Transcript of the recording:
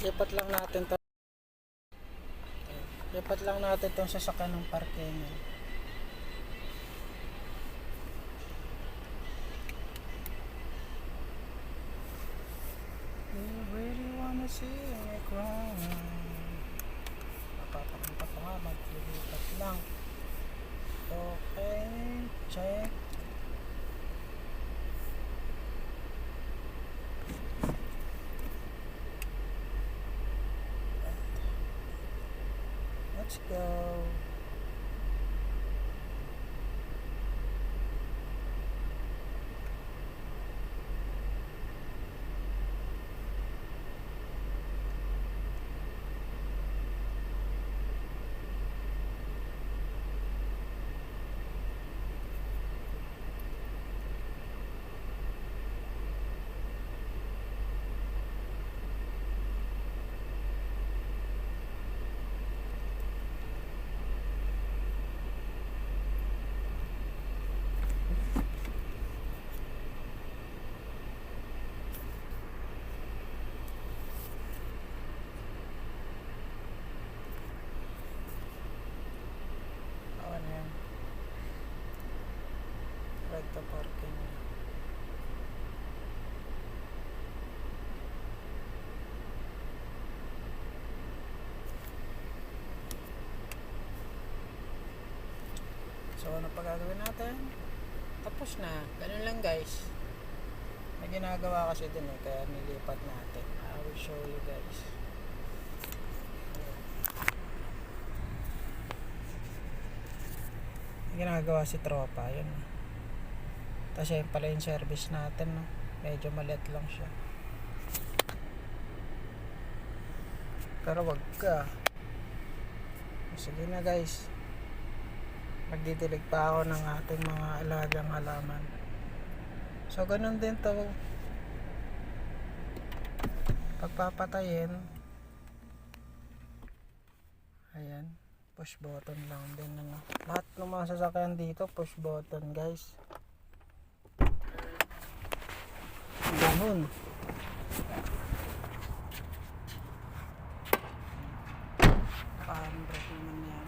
lipat lang natin to. Lipat lang natin itong sasakyan ng parking. You really wanna see me cry? Napapakita ko nga, maglilipat lang. Okay, check. Let's go. Right to parking. So ano pa gagawin natin? Tapos na. Ganun lang guys. May ginagawa kasi dun kaya nilipat natin. I will show you guys. May ginagawa si tropa. Yun. Tapos yun pala yung service natin. No? Medyo maliit lang siya. Pero wag ka. Sige na guys. Magdidilig pa ako ng ating mga alagang halaman. So ganun din to. Pagpapatayin. Ayan. Push button lang din. Ano. Lahat ng mga sasakyan dito push button guys. Ganun. Handbrake naman yan.